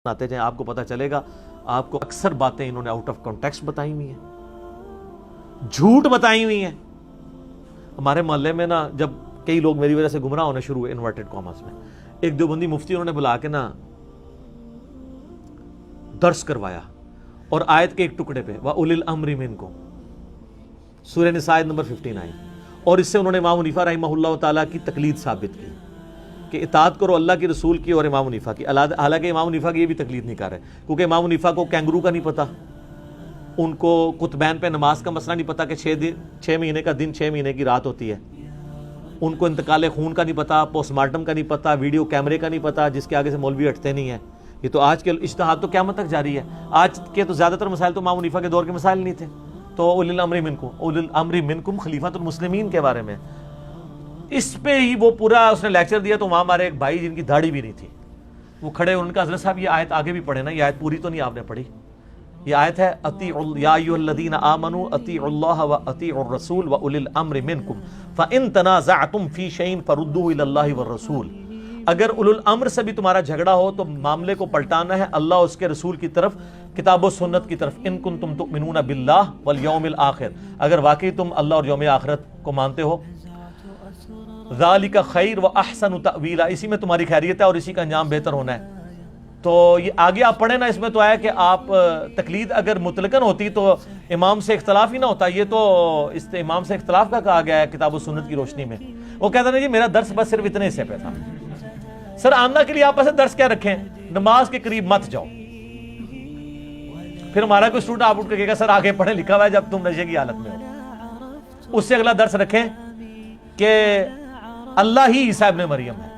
آتے جائیں آپ کو پتہ چلے گا. آپ کو اکثر باتیں انہوں نے آؤٹ آف کانٹیکسٹ بتائی ہوئی ہیں, جھوٹ بتائی ہوئی ہیں. ہمارے محلے میں نا جب کئی لوگ میری وجہ سے گمراہ ہونے شروع ہوئے انورٹڈ کاماز میں, ایک دیوبندی مفتی انہوں نے بلا کے نا درس کروایا اور آیت کے ایک ٹکڑے پہ وَأُولِي الْأَمْرِ مِنْكُمْ سورہ نساء نمبر 59, اور اس سے انہوں نے امام حنیفہ رحمہ اللہ تعالیٰ کی تقلید ثابت کی کہ اطاعت کرو اللہ کی رسول کی اور امام حنیفہ کی. حالانکہ امام حنیفہ کی یہ بھی تقلید نہیں کر رہے, کیونکہ امام حنیفہ کو کینگرو کا نہیں پتا, ان کو قطبین پہ نماز کا مسئلہ نہیں پتا کہ 6 مہینے کا دن 6 مہینے کی رات ہوتی ہے, ان کو انتقال خون کا نہیں پتا, پوسٹ مارٹم کا نہیں پتا, ویڈیو کیمرے کا نہیں پتا جس کے آگے سے مولوی ہٹتے نہیں ہیں. یہ تو آج کے اجتہاد تو قیامت تک جاری ہے. آج کے تو زیادہ تر مسائل تو امام حنیفہ کے دور کے مسائل نہیں تھے. تو اولی الامر منکم, اولی الامر منکم خلیفۃ المسلمین کے بارے میں اس پہ ہی وہ پورا اس نے لیکچر دیا. تو وہاں ہمارے ایک بھائی جن کی داڑھی بھی نہیں تھی وہ کھڑے, ان کا حضرت صاحب یہ آیت آگے بھی پڑھے نا, یہ آیت پوری تو نہیں آپ نے پڑھی. یہ آیت ہے یا ایھا الذین آمنوا اطیعوا اللہ واطیعوا الرسول واولی الامر منکم فان تنازعتم فی شیء فردوہ الی اللہ والرسول. اگر اولو الامر سے بھی تمہارا جھگڑا ہو تو معاملے کو پلٹانا ہے اللہ اور اس کے رسول کی طرف, کتاب و سنت کی طرف. ان کنتم تؤمنون باللہ والیوم الآخر, اگر واقعی تم اللہ اور یوم آخرت کو مانتے ہو. ذالک خیر و احسن تأویلا, اسی میں تمہاری خیریت ہے اور اسی کا انجام بہتر ہونا ہے. تو یہ آگے آپ پڑھیں نا, اس میں تو آیا کہ آپ تقلید اگر مطلقاً ہوتی تو امام سے اختلاف ہی نہ ہوتا. یہ تو اس امام سے اختلاف کا کہا گیا ہے کتاب و سنت کی روشنی میں. وہ کہتا ہے جی میرا درس بس صرف اتنے حصے پہ تھا. سر آنا کے لیے آپ ایسے درس کیا رکھیں, نماز کے قریب مت جاؤ. پھر ہمارا کوئی اسٹوڈنٹ آپ اٹھ کے کہے گا سر آگے پڑھے لکھا ہوا ہے جب تم نشے کی حالت میں ہو. اس سے اگلا درس رکھیں کہ اللہ ہی عیسیٰ ابن مریم ہے.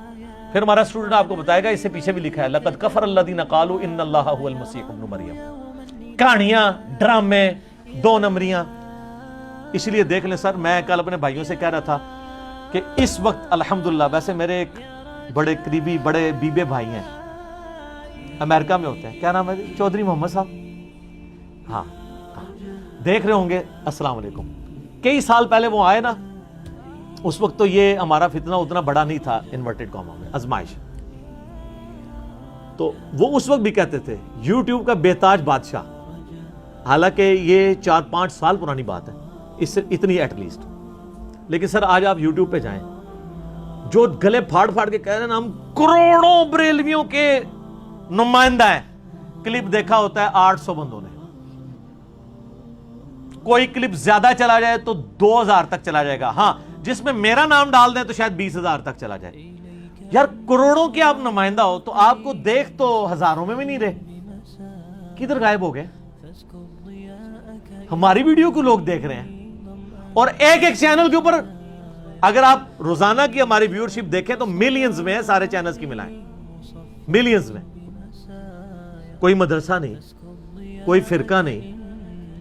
پھر ہمارا اسٹوڈنٹ آپ کو بتائے گا اس سے پیچھے بھی لکھا ہے لقد کفر الذین قالوا ان اللہ هو المسیح ابن مریم. کہانیاں, ڈرامے, 2 نمبریاں. اس لیے دیکھ لیں سر, میں کل اپنے بھائیوں سے کہہ رہا تھا کہ اس وقت الحمدللہ, ویسے میرے ایک بڑے قریبی بڑے بیبے بھائی ہیں امریکہ میں ہوتے ہیں, کیا نام ہے چودھری محمد صاحب, ہاں دیکھ رہے ہوں گے. السلام علیکم. کئی سال پہلے وہ آئے نا, اس وقت تو یہ ہمارا فتنہ اتنا بڑا نہیں تھا انورٹڈ کاما میں, آزمائش. تو وہ اس وقت بھی کہتے تھے یوٹیوب کا بےتاج بادشاہ, حالانکہ یہ 4-5 سال پرانی بات ہے, اس سے اتنی ایٹ لیسٹ. لیکن سر آج آپ یوٹیوب پہ جائیں, جو گلے پھاڑ پھاڑ کے کہہ رہے ہیں نا ہم کروڑوں بریلویوں کے نمائندہ ہیں, کلپ دیکھا ہوتا ہے 800 بندوں نے. کوئی کلپ زیادہ چلا جائے تو 2000 تک چلا جائے گا, ہاں جس میں میرا نام ڈال دیں تو شاید 20,000 تک چلا جائے. یار کروڑوں کے آپ نمائندہ ہو تو آپ کو دیکھ تو ہزاروں میں بھی نہیں رہے, کدھر غائب ہو گئے؟ ہماری ویڈیو کو لوگ دیکھ رہے ہیں, اور ایک ایک چینل کے اوپر اگر آپ روزانہ کی ہماری ویورشپ دیکھیں تو ملینز میں ہے, سارے چینلز کی ملائیں ملینز میں. کوئی مدرسہ نہیں, کوئی فرقہ نہیں,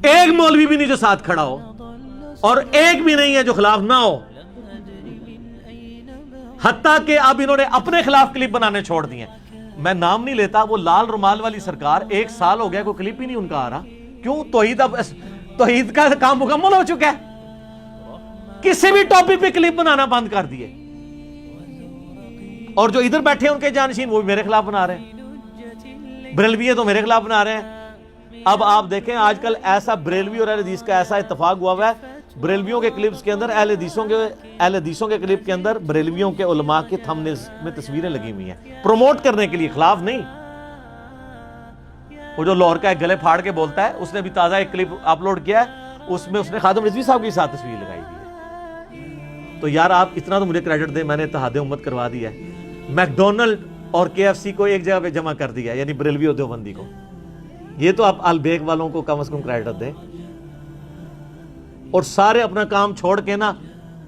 ایک مولوی بھی نہیں جو ساتھ کھڑا ہو, اور ایک بھی نہیں ہے جو خلاف نہ ہو. حتیٰ کہ اب انہوں نے اپنے خلاف کلپ بنانے چھوڑ دیے. میں نام نہیں لیتا, وہ لال رومال والی سرکار 1 سال ہو گیا کوئی کلپ ہی نہیں ان کا آ رہا. کیوں؟ توحید کا کام مکمل ہو چکا ہے, کسی بھی ٹاپک پہ کلپ بنانا بند کر دیے. اور جو ادھر بیٹھے ہیں ان کے جانشین وہ بھی میرے خلاف بنا رہے ہیں, بریلوی تو میرے خلاف بنا رہے ہیں. اب آپ دیکھیں آج کل ایسا بریلوی اور اہل حدیث کا ایسا اتفاق ہوا ہوا ہے, بریلویوں کے کلپس کے اندر اہل حدیثوں کے کلپ کے اندر بریلویوں کے علماء کے تھمبنیلز میں تصویریں لگی ہوئی ہیں پروموٹ کرنے کے لیے, خلاف نہیں. وہ جو لاہور کا ایک گلے پھاڑ کے بولتا ہے, اس نے بھی تازہ ایک کلپ اپلوڈ کیا ہے, اس میں اس نے خادم رضوی صاحب کے ساتھ تصویر لگائی دی ہے. تو یار آپ اتنا تو مجھے کریڈٹ دیں, میں نے اتحاد امت کروا دیا ہے. میکڈونلڈ اور KFC کو ایک جگہ پہ جمع کر دیا, یعنی بریلوی اور دیوبندی کو. یہ تو آپ البیک والوں کو کم از کم کریڈٹ دیں. اور سارے اپنا کام چھوڑ کے نا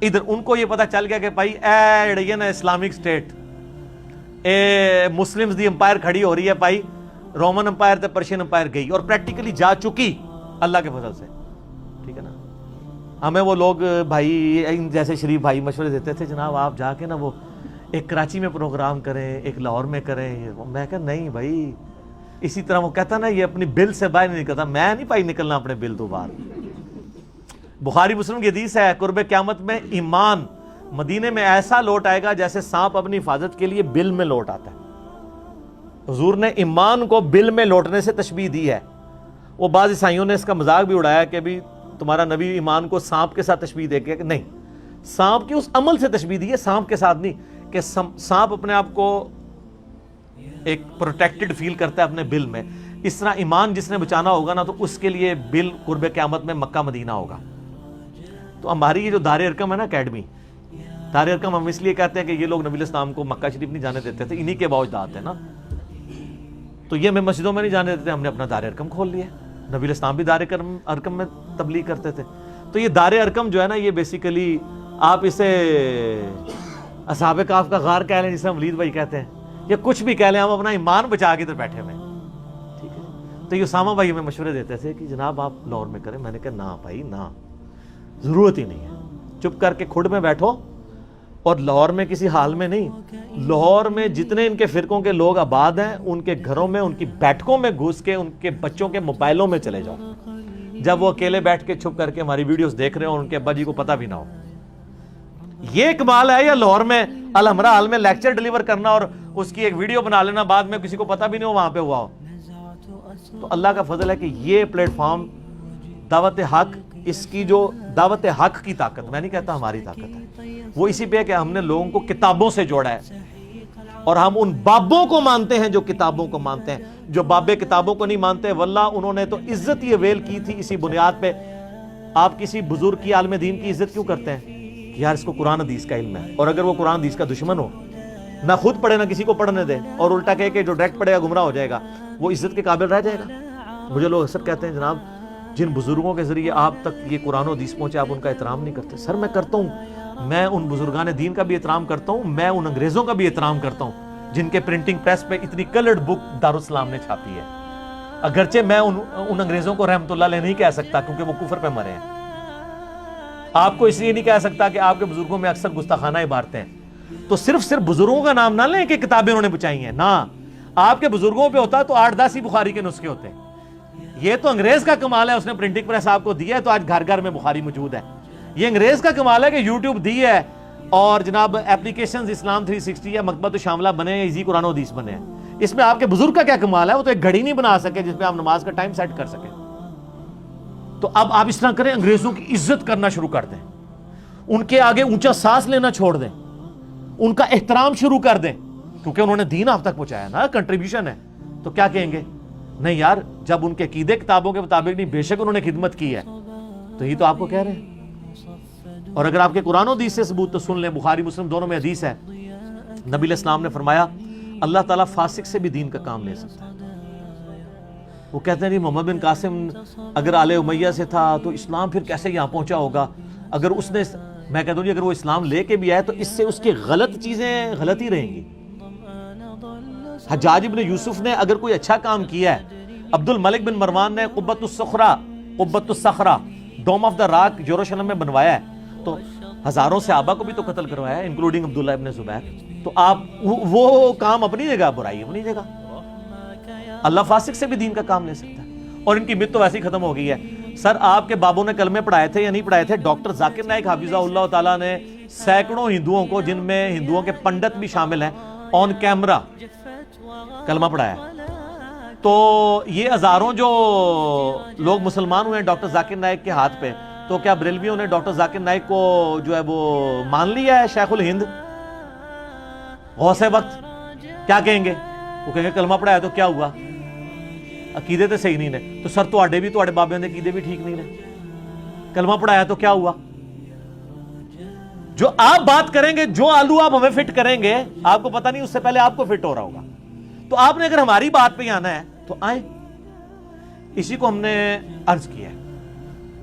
ادھر, ان کو یہ پتا چل گیا کہ بھائی اے نا اسلامک سٹیٹ, مسلمز دی امپائر کھڑی ہو رہی ہے بھائی, رومن امپائر تے پرشین امپائر گئی اور پریکٹیکلی جا چکی اللہ کے فضل سے. ٹھیک ہے نا. ہمیں وہ لوگ بھائی جیسے شریف بھائی مشورے دیتے تھے, جناب آپ جا کے نا وہ ایک کراچی میں پروگرام کریں, ایک لاہور میں کریں. میں کہا نہیں بھائی, اسی طرح وہ کہتا نا یہ اپنی بل سے باہر نہیں نکلتا. میں نہیں پائی نکلنا اپنے بل تو باہر. بخاری مسلم کی حدیث ہے, قرب قیامت میں ایمان مدینے میں ایسا لوٹ آئے گا جیسے سانپ اپنی حفاظت کے لیے بل میں لوٹ آتا ہے. حضور نے ایمان کو بل میں لوٹنے سے تشبیہ دی ہے. وہ بعض عیسائیوں نے اس کا مذاق بھی اڑایا کہ بھی تمہارا نبی ایمان کو سانپ کے ساتھ تشبیہ دے کے, کہ نہیں, سانپ کی اس عمل سے تشبیہ دی ہے, سانپ کے ساتھ نہیں, کہ سانپ اپنے آپ کو ایک پروٹیکٹڈ فیل کرتا ہے اپنے بل میں, اس طرح ایمان جس نے بچانا ہوگا نا تو اس کے لیے بل قرب قیامت میں مکہ مدینہ ہوگا. تو ہماری یہ جو دار ارقم ہے نا اکیڈمی, دار ارقم ہم اس لیے کہتے ہیں کہ یہ لوگ نبی الاسلام کو مکہ شریف نہیں جانے دیتے تھے, انہی کے باوجدات ہے نا, تو یہ ہمیں مسجدوں میں نہیں جانے دیتے, ہم نے اپنا دار ارقم کھول لیا. نبی الاسلام بھی دار ارقم میں تبلیغ کرتے تھے. تو یہ دار ارقم جو ہے نا, یہ بیسیکلی آپ اسے اصحاب کہف کا غار کہہ لیں جسے ولید بھائی کہتے ہیں, یا کچھ بھی کہہ لیں, ہم اپنا ایمان بچا کے ادھر بیٹھے ہوئے ہیں. ٹھیک ہے, تو یہ اسامہ بھائی ہمیں مشورے دیتے تھے کہ جناب آپ لاہور میں کریں. میں نے کہا نہ بھائی نہ, ضرورت ہی نہیں ہے, چپ کر کے کھڈ میں بیٹھو, اور لاہور میں کسی حال میں نہیں, لاہور میں جتنے ان کے فرقوں کے لوگ آباد ہیں ان کے گھروں میں, ان کی بیٹھکوں میں گھس کے ان کے بچوں کے موبائلوں میں چلے جاؤ, جب وہ اکیلے بیٹھ کے چھپ کر کے ہماری ویڈیوز دیکھ رہے ہوں اور ان کے ابا جی کو پتہ بھی نہ ہو. یہ کمال ہے, یا لاہور میں الحمرا حال میں لیکچر ڈیلیور کرنا اور اس کی ایک ویڈیو بنا لینا, بعد میں کسی کو پتہ بھی نہیں ہو وہاں پہ ہوا ہو. تو اللہ کا فضل ہے کہ یہ پلیٹ فارم دعوت حق, اس کی جو دعوت حق کی طاقت, میں نہیں کہتا ہماری طاقت ہے, وہ اسی پہ ہے کہ ہم نے لوگوں کو کتابوں سے جوڑا ہے, اور ہم ان بابوں کو مانتے ہیں جو کتابوں کو مانتے ہیں. جو بابے کتابوں کو نہیں مانتے, واللہ انہوں نے تو عزت یہ ویل کی تھی اسی بنیاد پہ. آپ کسی بزرگ کی عالم دین کی عزت کیوں کرتے ہیں کہ یار اس کو قرآن حدیث کا علم ہے, اور اگر وہ قرآن حدیث کا دشمن ہو, نہ خود پڑھے نہ کسی کو پڑھنے دے, اور الٹا کہے کہ جو ڈائریکٹ پڑھے گا گمراہ ہو جائے گا, وہ عزت کے قابل رہ جائے گا. مجھے لوگ اکثر کہتے ہیں جناب جن بزرگوں کے ذریعے آپ تک یہ قرآن و حدیث پہنچے آپ ان کا احترام نہیں کرتے. سر میں کرتا ہوں, میں ان بزرگان دین کا بھی احترام کرتا ہوں, میں ان انگریزوں کا بھی احترام کرتا ہوں جن کے پرنٹنگ پریس پہ اتنی کلرڈ بک دارالاسلام نے چھاپی ہے. اگرچہ میں ان انگریزوں کو رحمت اللہ علیہ نہیں کہہ سکتا کیونکہ وہ کفر پہ مرے ہیں. آپ کو اس لیے نہیں کہہ سکتا کہ آپ کے بزرگوں میں اکثر گستاخانہ عبارتیں ہیں. تو صرف بزرگوں کا نام نہ لیں کہ کتابیں انہوں نے بچائی ہیں, نہ, آپ کے بزرگوں پہ ہوتا تو 8-10 ہی بخاری کے نسخے ہوتے. یہ تو انگریز کا کمال ہے, اس نے پرنٹنگ پریس آپ کو دی ہے تو آج گھر گھر میں بخاری موجود ہے. یہ انگریز کا کمال ہے کہ یوٹیوب دی ہے اور جناب اپلیکیشنز اسلام 360 یا مکتبۃ الشاملہ بنے ہیں, ایزی قرآن و حدیث بنے ہیں. اس میں آپ کے بزرگ کا کیا کمال ہے, وہ تو ایک گھڑی نہیں بنا سکے جس پہ آپ نماز کا ٹائم سیٹ کر سکیں. تو اب آپ اس طرح کریں, انگریزوں کی عزت کرنا شروع کر دیں, ان کے آگے اونچا سانس لینا چھوڑ دیں, ان کا احترام شروع کر دیں, کیونکہ انہوں نے دین آپ تک پہنچایا نا, کنٹریبیوشن ہے. تو کیا کہیں گے, نہیں یار جب ان کے عقیدے کتابوں کے مطابق نہیں, بے شک انہوں نے خدمت کی ہے, تو یہ تو آپ کو کہہ رہے ہیں. اور اگر آپ کے قرآن و حدیث سے ثبوت تو سن لیں, بخاری مسلم دونوں میں حدیث ہے, نبی علیہ السلام نے فرمایا اللہ تعالیٰ فاسق سے بھی دین کا کام لے سکتا ہے. وہ کہتے ہیں نہیں محمد بن قاسم اگر آل امیہ سے تھا تو اسلام پھر کیسے یہاں پہنچا ہوگا, اگر اس نے, میں کہتا ہوں جی اگر وہ اسلام لے کے بھی آئے تو اس سے اس کی غلط چیزیں غلط ہی رہیں گی. حجاج ابن یوسف نے اگر کوئی اچھا کام کیا ہے, عبد الملک بن مروان نے قبۃ الصخرہ ڈوم آف دا راک یروشلم میں بنوایا ہے, تو ہزاروں صحابہ کو بھی تو قتل کروایا ہے انکلوڈنگ عبداللہ ابن زبیر. تو آپ وہ کام اپنی جگہ, برائی اپنی جگہ. اللہ فاسق سے بھی دین کا کام لے سکتا ہے, اور ان کی مت تو ویسے ہی ختم ہو گئی ہے. سر آپ کے بابوں نے کلمے پڑھائے تھے یا نہیں پڑھائے تھے؟ ڈاکٹر ذاکر نائک حافظہ اللہ تعالیٰ نے سینکڑوں ہندوؤں کو, جن میں ہندوؤں کے پنڈت بھی شامل ہیں, آن کیمرہ کلمہ پڑھایا. تو یہ ہزاروں جو لوگ مسلمان ہوئے ہیں ڈاکٹر ذاکر نائک کے ہاتھ پہ, تو کیا بریلویوں نے ڈاکٹر ذاکر نائک کو جو ہے وہ مان لیا ہے شیخ الہند, غوث وقت؟ کیا کہیں گے, وہ کہیں گے کلمہ پڑھایا تو کیا ہوا, عقیدے تو صحیح نہیں نے. تو سر تواڈے بھی, تواڈے بابے دے عقیدے بھی ٹھیک نہیں نے, کلمہ پڑھایا تو کیا ہوا. جو آپ بات کریں گے, جو آلو آپ ہمیں فٹ کریں گے, آپ کو پتہ نہیں اس سے پہلے آپ کو فٹ ہو رہا ہوگا. تو آپ نے اگر ہماری بات پہ آنا ہے تو آئیں. اسی کو ہم نے عرض کیا ہے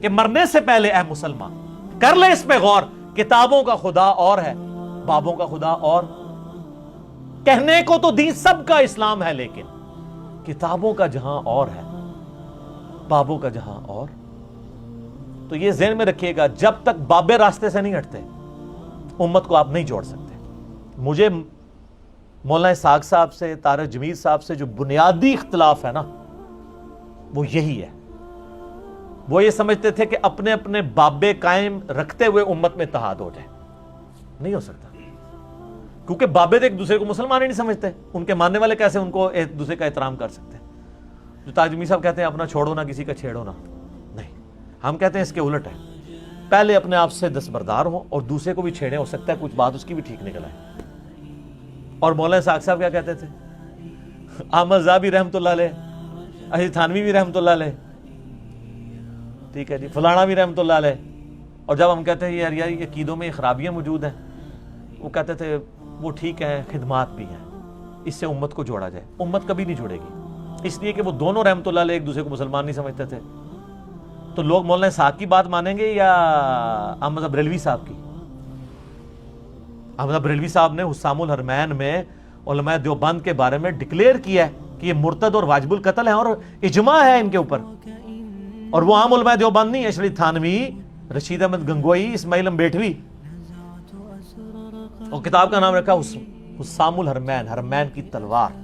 کہ مرنے سے پہلے اے مسلمان کر لے اس پہ غور, کتابوں کا خدا اور ہے, بابوں کا خدا اور. کہنے کو تو دین سب کا اسلام ہے, لیکن کتابوں کا جہاں اور ہے, بابوں کا جہاں اور. تو یہ ذہن میں رکھیے گا, جب تک بابے راستے سے نہیں ہٹتے امت کو آپ نہیں جوڑ سکتے. مجھے مولانا اسحاق صاحب سے, طارق جمیل صاحب سے جو بنیادی اختلاف ہے نا, وہ یہی ہے. وہ یہ سمجھتے تھے کہ اپنے اپنے بابے قائم رکھتے ہوئے امت میں اتحاد ہو جائے. نہیں ہو سکتا. کیونکہ بابے ایک دوسرے کو مسلمان ہی نہیں سمجھتے, ان کے ماننے والے کیسے ان کو ایک دوسرے کا احترام کر سکتے ہیں. جو تاجمی صاحب کہتے ہیں اپنا چھوڑو نہ کسی کا چھیڑو نہ, نہیں, ہم کہتے ہیں اس کے الٹ ہے, پہلے اپنے آپ سے دستبردار ہوں اور دوسرے کو بھی چھیڑیں, ہو سکتا ہے کچھ بات اس کی بھی ٹھیک نکل آئے. اور مولانا اسحاق صاحب کیا کہتے تھے, احمد زابی رحمۃ اللہ علیہ, علی تھانوی بھی رحمۃ اللہ علیہ, ٹھیک ہے جی, فلانا بھی رحمۃ اللہ علیہ, اور جب ہم کہتے ہیں یار یہ عقیدوں میں خرابیاں موجود ہیں, وہ کہتے تھے وہ ٹھیک ہیں, خدمات بھی ہیں, اس سے امت کو جوڑا جائے. امت کبھی نہیں جڑے گی, اس لیے کہ وہ دونوں رحمۃ اللہ علیہ ایک دوسرے کو مسلمان نہیں سمجھتے تھے. تو لوگ مولانا اسحاق کی بات مانیں گے یا احمد بریلوی صاحب کی؟ احمد بریلوی صاحب نے حسام الحرمین میں علماء دیوبند کے بارے میں ڈکلیئر کیا ہے کہ یہ مرتد اور واجب القتل ہیں, اور اجماع ہے ان کے اوپر. اور وہ عام علماء دیوبند نہیں, اشری تھانوی, رشید احمد گنگوئی, اسماعیل امبیٹوی, اور کتاب کا نام رکھا حسام الحرمین, حرمین کی تلوار.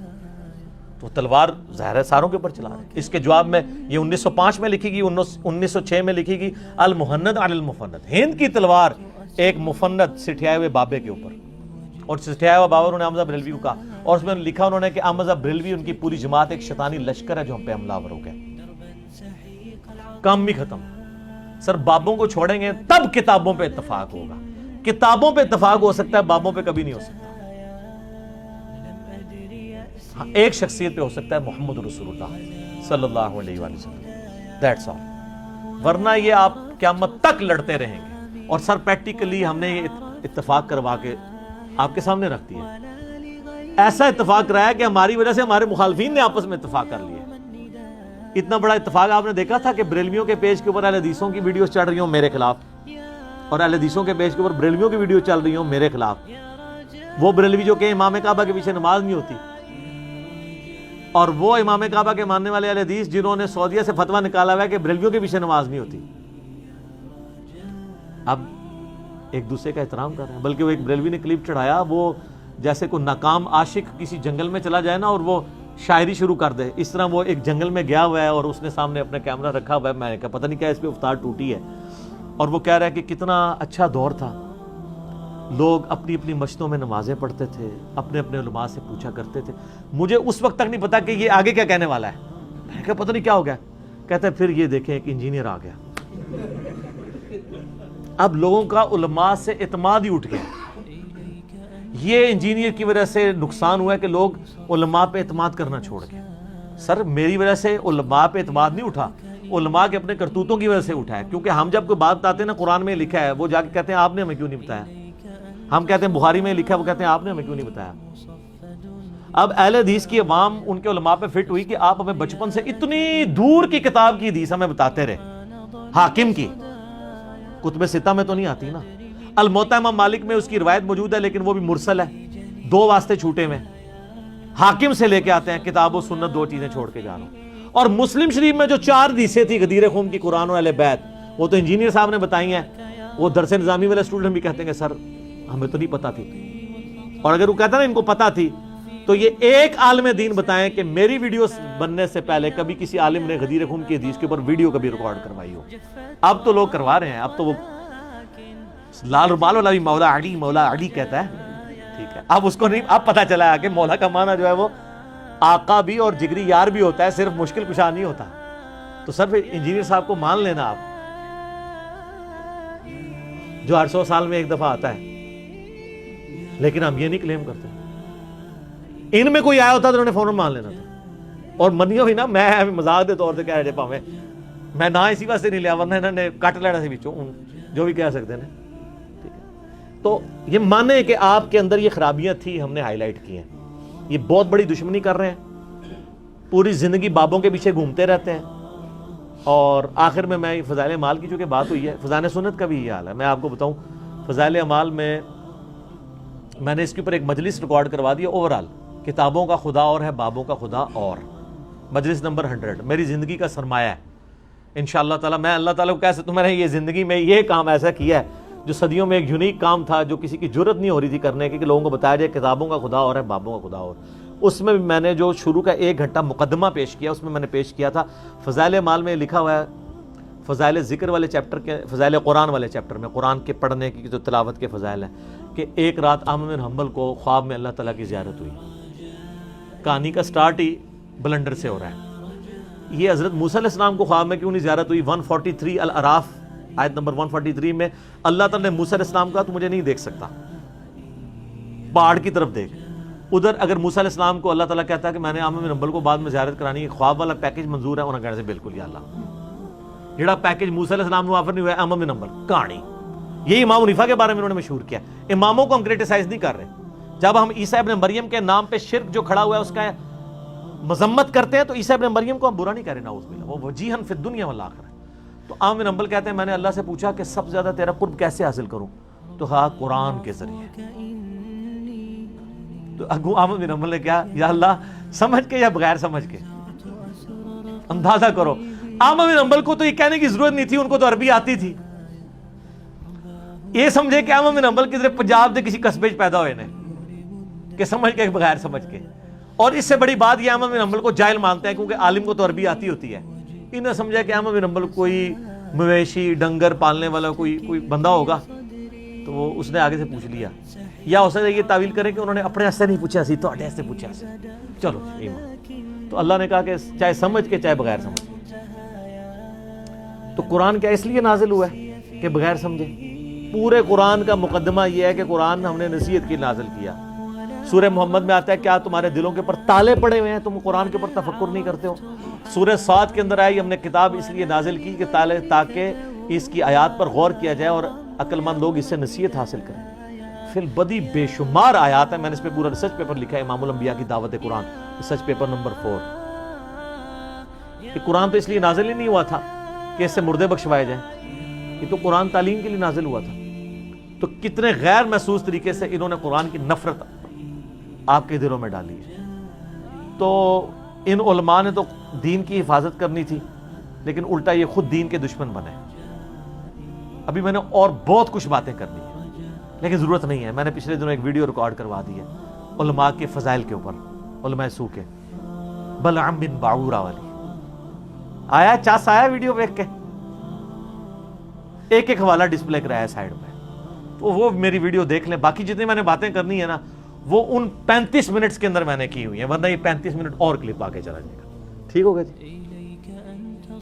تو تلوار ظاہر ہے ساروں کے اوپر چلا رہے ہیں. اس کے جواب میں یہ 1905 میں لکھی گئی, 1906 میں لکھی گئی, المحند علی المفند, ہند کی تلوار ایک مفند سٹھیائے ہوئے بابے کے اوپر. اور سٹھیائے ہوا بابا انہوں نے احمد بریلوی کو کہا, اور اس میں لکھا انہوں نے کہ احمد بریلوی ان کی پوری جماعت ایک شیطانی لشکر ہے جو ہم پہ حملہ آور ہو گئے. کام بھی ختم. سر بابوں کو چھوڑیں گے تب کتابوں پہ اتفاق ہوگا. کتابوں پہ اتفاق ہو سکتا ہے, بابوں پہ کبھی نہیں ہو سکتا. ہاں, ایک شخصیت پہ ہو سکتا ہے, محمد رسول اللہ صلی اللہ علیہ وآلہ وسلم, دیٹس آل. ورنہ یہ آپ قیامت تک لڑتے رہیں گے. اور سر پریکٹیکلی ہم نے یہ اتفاق کروا کے آپ کے سامنے رکھ دیا. ایسا اتفاق کرایا کہ ہماری وجہ سے ہمارے مخالفین نے آپس میں اتفاق کر لیا. اتنا بڑا اتفاق آپ نے دیکھا تھا کہ بریلویوں کے پیج کے اوپر اہل حدیثوں کی ویڈیوز چڑھ رہی ہوں میرے خلاف, اور اہل حدیثوں کے پیج کے اوپر بریلویوں کی ویڈیو چل رہی ہوں میرے خلاف. وہ بریلوی جو کہ امام کعبہ کے پیچھے نماز نہیں ہوتی, اور وہ امام کعبہ کے ماننے والے اہل حدیث جنہوں نے سعودیہ سے فتویٰ نکالا ہوا ہے کہ بریلویوں کے پیچھے نماز نہیں ہوتی, اب ایک دوسرے کا احترام کر رہے ہیں. بلکہ وہ ایک بریلوی نے کلپ چڑھایا, وہ جیسے کوئی ناکام عاشق کسی جنگل میں چلا جائے نا اور وہ شاعری شروع کر دے, اس طرح وہ ایک جنگل میں گیا ہوا ہے اور اس نے سامنے اپنا کیمرہ رکھا ہوا ہے. میں نے کہا پتہ نہیں کیا اس پہ افطار ٹوٹی ہے, اور وہ کہہ رہا ہے کہ کتنا اچھا دور تھا, لوگ اپنی اپنی مسجدوں میں نمازیں پڑھتے تھے, اپنے اپنے علماء سے پوچھا کرتے تھے. مجھے اس وقت تک نہیں پتا کہ یہ آگے کیا کہنے والا ہے. میں نے کہا پتہ نہیں کیا ہو گیا. کہتا ہے پھر یہ دیکھیں ایک انجینئر آ گیا. اب لوگوں کا علماء سے اعتماد ہی اٹھ گیا. یہ انجینئر کی وجہ سے نقصان ہوا ہے کہ لوگ علماء پہ اعتماد کرنا چھوڑ گئے. سر میری وجہ سے علماء پہ اعتماد نہیں اٹھا, علماء کے اپنے کرتوتوں کی وجہ سے اٹھا ہے. کیونکہ ہم جب کوئی بات بتاتے ہیں نا, قرآن میں لکھا ہے, وہ جا کے کہتے ہیں آپ نے ہمیں کیوں نہیں بتایا. ہم کہتے ہیں بخاری میں لکھا ہے, وہ کہتے ہیں آپ نے ہمیں کیوں نہیں بتایا. اب اہل حدیث کی عوام ان کے علماء پہ فٹ ہوئی کہ آپ ہمیں بچپن سے اتنی دور کی کتاب کی حدیث ہمیں بتاتے رہے. حاکم کی کتب ستہ میں تو نہیں آتی نا. الموطا امام مالک میں اس کی روایت موجود ہے, لیکن وہ بھی مرسل ہے, 2 واسطے چھوٹے میں. حاکم سے لے کے آتے ہیں, کتاب و سنت 2 چیزیں چھوڑ کے جا رہا ہوں. اور مسلم شریف میں جو 4 حدیثیں تھی غدیر خون کی, قرآن و اہل بیت, وہ تو انجینئر صاحب نے بتائی ہیں. وہ درس نظامی والے اسٹوڈنٹ بھی کہتے ہیں کہ سر ہمیں تو نہیں پتا تھی. اور اگر وہ کہتا نا ان کو پتا تھی, تو یہ ایک عالم دین بتائیں کہ میری ویڈیوز بننے سے پہلے کبھی کسی عالم نے غدیر خون کی حدیث کے اوپر ویڈیو کبھی ریکارڈ کروائی ہو. اب تو لوگ کروا رہے ہیں. اب تو وہ لال رومال والا بھی مولا علی کہتا ہے, ٹھیک ہے. اب اس کو نہیں, اب پتا چلا ہے کہ مولا کا معنی جو ہے وہ آقا بھی اور جگری یار بھی ہوتا ہے, صرف مشکل کشا نہیں ہوتا. تو سر پھر انجینئر صاحب کو مان لینا آپ, جو 800 سال میں ایک دفعہ آتا ہے. لیکن ہم یہ نہیں کلیم کرتے. ان میں کوئی آیا ہوتا تو انہوں نے فوراً مان لینا تھا. اور منیو ہی نا, میں مذاق دے طور سے کہہ رہے پاویں, میں نہ اسی واسطے نہیں لیا, ورنہ انہوں نے کٹ لینا سے بچوں جو بھی کہہ سکتے ہیں. ٹھیک ہے, تو یہ مانے کہ آپ کے اندر یہ خرابیاں تھی, ہم نے ہائی لائٹ کی ہیں. یہ بہت بڑی دشمنی کر رہے ہیں, پوری زندگی بابوں کے پیچھے گھومتے رہتے ہیں. اور آخر میں فضائل اعمال کی چونکہ بات ہوئی ہے, فضائل سنت کا بھی یہ حال ہے. میں آپ کو بتاؤں, فضائل اعمال میں نے اس کے اوپر ایک مجلس ریکارڈ کروا دیا اوورال, کتابوں کا خدا اور ہے, بابوں کا خدا اور, مجلس نمبر 100. میری زندگی کا سرمایہ ہے انشاءاللہ تعالی. میں اللہ تعالیٰ کو کہہ سکتا ہوں میں نے یہ زندگی میں یہ کام ایسا کیا ہے جو صدیوں میں ایک یونیک کام تھا, جو کسی کی جرت نہیں ہو رہی تھی کرنے کی, کہ لوگوں کو بتایا جائے کتابوں کا خدا اور ہے, بابوں کا خدا اور. اس میں میں نے جو شروع کا 1 گھنٹہ مقدمہ پیش کیا, اس میں نے پیش کیا تھا فضائل اعمال میں لکھا ہوا ہے, فضائل ذکر والے چیپٹر کے، فضائل قرآن والے چیپٹر میں، قرآن کے پڑھنے کی جو تلاوت کے فضائل ہیں، کہ ایک رات احمد بن حنبل کو خواب میں اللہ تعالیٰ کی زیارت ہوئی. کہانی کا سٹارٹ ہی بلنڈر سے ہو رہا ہے. یہ حضرت موسیٰ علیہ السلام کو خواب میں کیوں نہیں زیارت ہوئی؟ 143 الاعراف آیت نمبر 143 میں اللہ تعالیٰ نے موسیٰ علیہ السلام کہا تو مجھے نہیں دیکھ سکتا، پہاڑ کی طرف دیکھ. ادھر اگر موسیٰ علیہ السلام کو اللہ تعالیٰ کہتا ہے کہ میں نے احمد بن حنبل کو بعد میں زیارت کرانی ہے، خواب والا پیکج منظور ہے، انہوں نے کہنے سے بالکل یا اللہ، جڑا پیکج موسیٰ علیہ السلام کو آفر نہیں ہوا ہے احمد بن حنبل کہانی. یہی امام حنیفہ کے بارے میں انہوں نے مشہور کیا. اماموں کو ہم کریٹیسائز نہیں کر رہے. جب ہم عیسیٰ ابن مریم کے نام پہ شرک جو کھڑا ہوا ہے اس کا مذمت کرتے ہیں تو عیسیٰ ابن مریم کو ہم برا نہیں کر رہے، نعوذ باللہ، وہ وجیہن فی الدنیا والآخرہ. تو احمد بن حنبل کہتے ہیں میں نے اللہ سے پوچھا کہ سب سے زیادہ تیرا قرب کیسے حاصل کروں؟ تو کہا قرآن کے ذریعے. تو احمد بن حنبل نے کیا، یا اللہ سمجھ کے یا بغیر سمجھ کے؟ اندازہ کرو، احمد بن حنبل کو تو یہ کہنے کی ضرورت نہیں تھی، ان کو تو عربی آتی تھی. یہ سمجھے کہ احمد بن حنبل کی طرف پنجاب کے کسی قصبے میں پیدا ہوئے نے، کہ سمجھ کے بغیر سمجھ کے. اور اس سے بڑی بات یہ احمد بن حنبل کو جاہل مانتے ہیں کیونکہ عالم کو تو عربی آتی ہوتی ہے. انہیں سمجھا کہ احمد بن حنبل کوئی مویشی ڈنگر پالنے والا کوئی بندہ ہوگا، تو وہ اس نے آگے سے پوچھ لیا. یا ہو سکتا ہے یہ تعویل کریں کہ انہوں نے اپنے سے نہیں پوچھا سی، تو سے پوچھا سی. چلو ایمان. تو اللہ نے کہا کہ چاہے سمجھ کے چاہے بغیر سمجھ کے. تو قرآن کیا اس لیے نازل ہوا ہے کہ بغیر سمجھے؟ پورے قرآن کا مقدمہ یہ ہے کہ قرآن ہم نے نصیحت کی نازل کیا. سورہ محمد میں آتا ہے کیا تمہارے دلوں کے اوپر تالے پڑے ہوئے ہیں، تم قرآن کے اوپر تفکر نہیں کرتے ہو؟ سورہ صاد کے اندر آئی ہم نے کتاب اس لیے نازل کی کہ تاکہ اس کی آیات پر غور کیا جائے اور عقل مند لوگ اس سے نصیحت حاصل کریں. فی البدی بے شمار آیات ہیں، میں نے اس پہ پورا ریسرچ پیپر لکھا ہے، امام الانبیاء کی دعوت قرآن، ریسرچ پیپر نمبر 4. یہ قرآن تو اس لیے نازل ہی نہیں ہوا تھا کہ اس سے مردے بخشوائے جائیں، یہ تو قرآن تعلیم کے لیے نازل ہوا تھا. تو کتنے غیر محسوس طریقے سے انہوں نے قرآن کی نفرت آپ کے دلوں میں ڈالی ہے. تو ان علماء نے تو دین کی حفاظت کرنی تھی، لیکن الٹا یہ خود دین کے دشمن بنے. ابھی میں نے اور بہت کچھ باتیں کرنی ہیں لیکن ضرورت نہیں ہے. میں نے پچھلے دنوں ایک ویڈیو ریکارڈ کروا دی ہے علماء کے فضائل کے اوپر، علماء سو کے، بلعم بن باعورہ والی. آیا چاس آیا ویڈیو دیکھ کے؟ ایک ایک حوالہ ڈسپلے کرایا سائیڈ میں، تو وہ میری ویڈیو دیکھ لیں. باقی جتنی میں نے باتیں کرنی ہے نا وہ ان 35 منٹس کے اندر میں نے کی ہوئی ہیں، ورنہ یہ 35 منٹ اور کلپ آگے چلا جائے گا. ٹھیک ہوگا جی؟